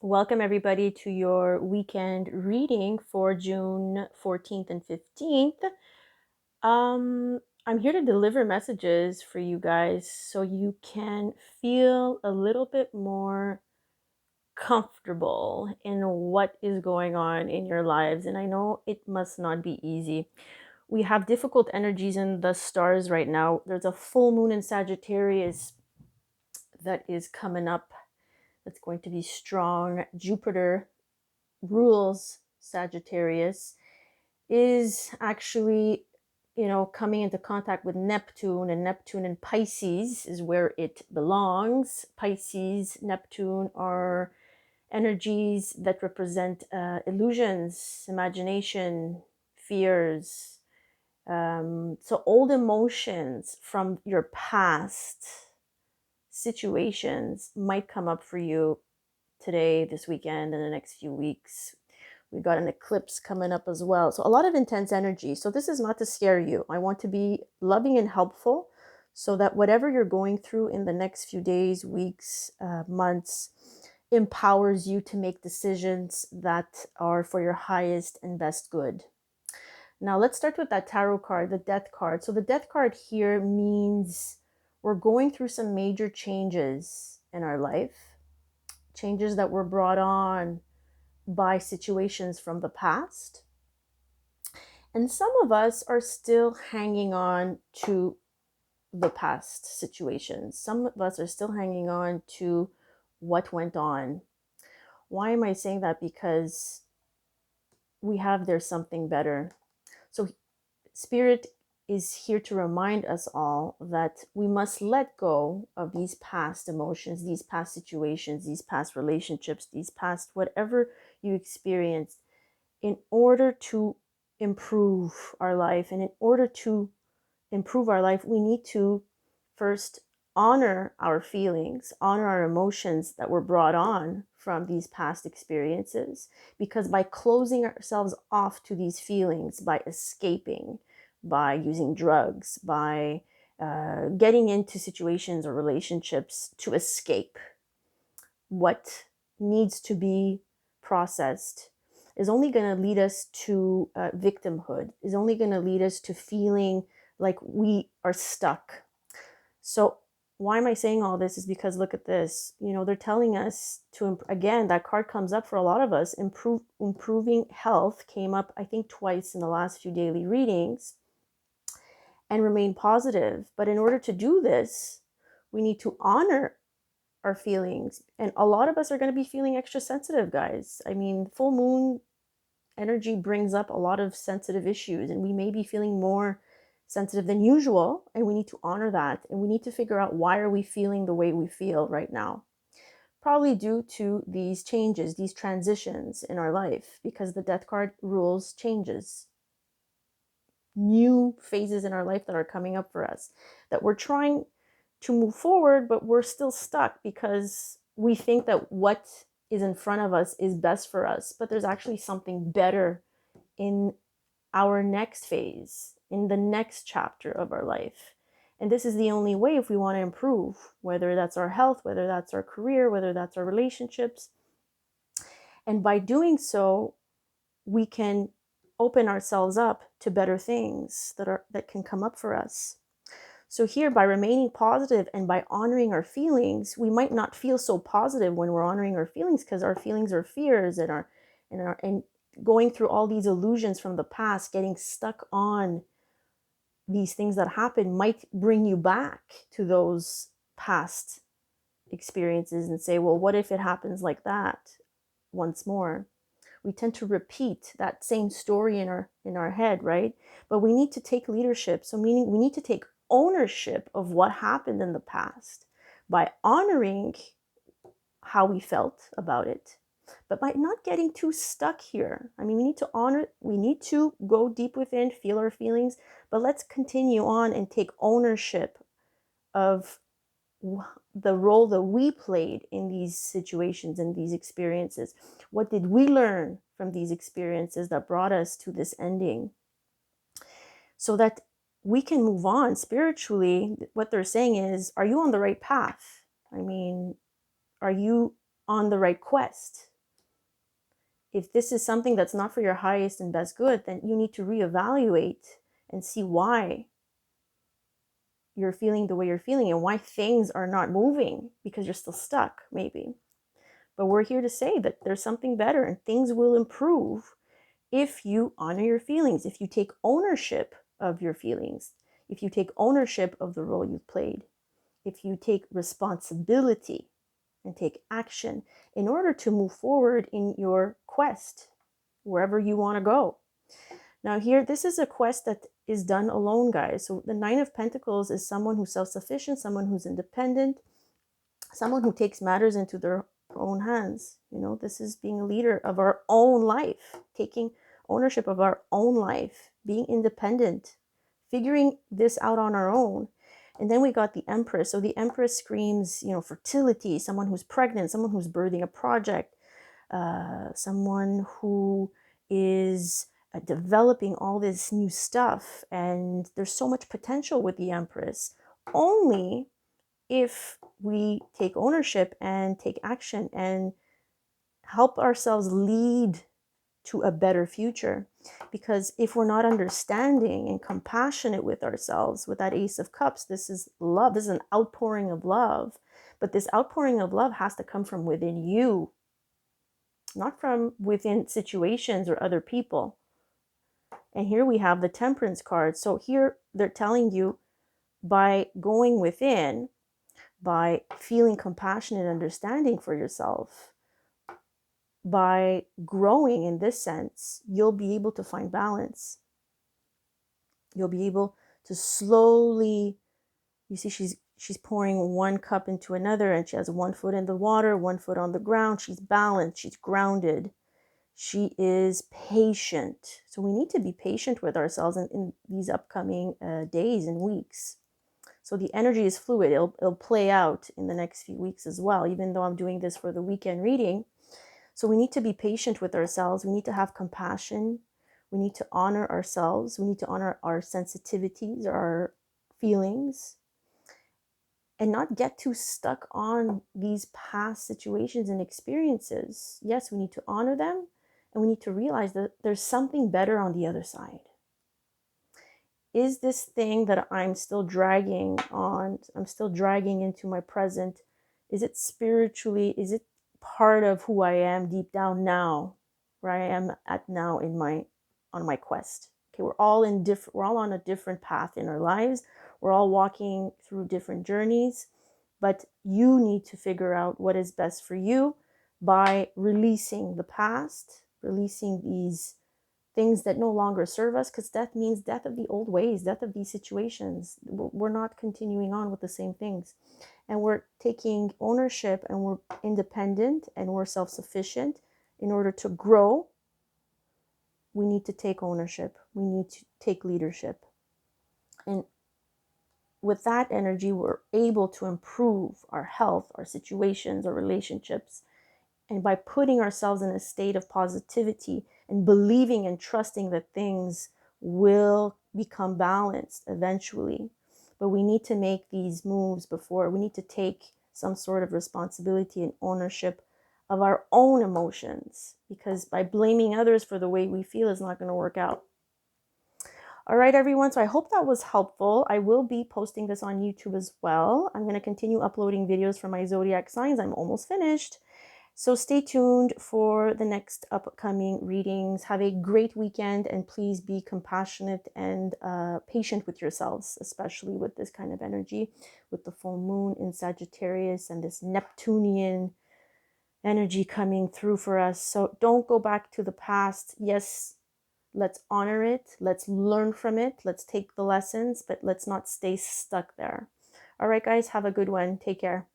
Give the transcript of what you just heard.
Welcome everybody to your weekend reading for June 14th and 15th. I'm here to deliver messages for you guys so you can feel a little bit more comfortable in what is going on in your lives. And I know it must not be easy. We have difficult energies in the stars right now. There's a full moon in Sagittarius that is coming up. That's going to be strong. Jupiter rules Sagittarius is actually, coming into contact with Neptune, and Neptune in Pisces is where it belongs. Pisces, Neptune are energies that represent illusions, imagination, fears. So old emotions from your past situations might come up for you today, this weekend, and the next few weeks. We got an eclipse coming up as well. So a lot of intense energy. So this is not to scare you. I want to be loving and helpful so that whatever you're going through in the next few days, weeks, months, empowers you to make decisions that are for your highest and best good. Now let's start with that tarot card, the death card. So the death card here means we're going through some major changes in our life, changes that were brought on by situations from the past. And some of us are still hanging on to the past situations. Some of us are still hanging on to what went on. Why am I saying that? Because we have there's something better. So Spirit is here to remind us all that we must let go of these past emotions, these past situations, these past relationships, these past whatever you experienced, in order to improve our life. And in order to improve our life, we need to first honor our feelings, honor our emotions that were brought on from these past experiences. Because by closing ourselves off to these feelings, by escaping, by using drugs, by getting into situations or relationships to escape what needs to be processed, is only going to lead us to victimhood, is only going to lead us to feeling like we are stuck. So why am I saying all this? Is because look at this. They're telling us to, again, that card comes up for a lot of us. Improving health came up, I think, twice in the last few daily readings, and remain positive. But in order to do this, we need to honor our feelings. And a lot of us are going to be feeling extra sensitive, guys. I mean, full moon energy brings up a lot of sensitive issues, and we may be feeling more sensitive than usual, and we need to honor that. And we need to figure out, why are we feeling the way we feel right now? Probably due to these changes, these transitions in our life, because the death card rules changes, new phases in our life that are coming up for us, that we're trying to move forward, but we're still stuck because we think that what is in front of us is best for us. But there's actually something better in our next phase, in the next chapter of our life. And this is the only way if we want to improve, whether that's our health, whether that's our career, whether that's our relationships. And by doing so, we can open ourselves up to better things that can come up for us. So here, by remaining positive and by honoring our feelings, we might not feel so positive when we're honoring our feelings, because our feelings are fears and going through all these illusions from the past, getting stuck on these things that happen might bring you back to those past experiences and say, well, what if it happens like that once more? We tend to repeat that same story in our head, right? But we need to take leadership. So meaning we need to take ownership of what happened in the past by honoring how we felt about it, but by not getting too stuck here. I mean, we need to honor, we need to go deep within, feel our feelings, but let's continue on and take ownership of the role that we played in these situations and these experiences. What did we learn from these experiences that brought us to this ending? So that we can move on spiritually. What they're saying is, are you on the right path? I mean, are you on the right quest? if this is something that's not for your highest and best good, then you need to reevaluate and see why you're feeling the way you're feeling and why things are not moving, because you're still stuck, maybe. But we're here to say that there's something better and things will improve if you honor your feelings, if you take ownership of your feelings, if you take ownership of the role you've played, if you take responsibility and take action in order to move forward in your quest, wherever you want to go. Now here, this is a quest that is done alone, guys. So the Nine of Pentacles is someone who's self-sufficient, someone who's independent, someone who takes matters into their own hands. You know, this is being a leader of our own life, taking ownership of our own life, being independent, figuring this out on our own. And then we got the Empress. So the Empress screams, you know, fertility, someone who's pregnant, someone who's birthing a project, someone who is developing all this new stuff. And there's so much potential with the Empress. Only if we take ownership and take action and help ourselves lead to a better future. Because if we're not understanding and compassionate with ourselves, with that Ace of Cups, this is love. This is an outpouring of love. But this outpouring of love has to come from within you, not from within situations or other people. And here we have the Temperance card. So here they're telling you, by going within, by feeling compassion and understanding for yourself, by growing in this sense, you'll be able to find balance. You'll be able to slowly, you see, she's pouring one cup into another, and she has one foot in the water, one foot on the ground. She's balanced, she's grounded, she is patient. So we need to be patient with ourselves in these upcoming days and weeks. So the energy is fluid. It'll play out in the next few weeks as well, even though I'm doing this for the weekend reading. So we need to be patient with ourselves. We need to have compassion. We need to honor ourselves. We need to honor our sensitivities, our feelings, and not get too stuck on these past situations and experiences. Yes, we need to honor them, and we need to realize that there's something better on the other side. Is this thing that I'm still dragging on, I'm still dragging into my present, is it spiritually, is it part of who I am deep down now, where I am at now on my quest? Okay, we're all on a different path in our lives. We're all walking through different journeys, but you need to figure out what is best for you by releasing the past, releasing these things that no longer serve us, because death means death of the old ways, death of these situations. We're not continuing on with the same things. And we're taking ownership, and we're independent, and we're self-sufficient. In order to grow, we need to take ownership. We need to take leadership. And with that energy, we're able to improve our health, our situations, our relationships. And by putting ourselves in a state of positivity and believing and trusting that things will become balanced eventually. But we need to make these moves before. We need to take some sort of responsibility and ownership of our own emotions, because by blaming others for the way we feel is not going to work out. All right, everyone. So I hope that was helpful. I will be posting this on YouTube as well. I'm going to continue uploading videos for my zodiac signs. I'm almost finished. So stay tuned for the next upcoming readings. Have a great weekend, and please be compassionate and patient with yourselves, especially with this kind of energy, with the full moon in Sagittarius and this Neptunian energy coming through for us. So don't go back to the past. Yes, let's honor it. Let's learn from it. Let's take the lessons, but let's not stay stuck there. All right, guys, have a good one. Take care.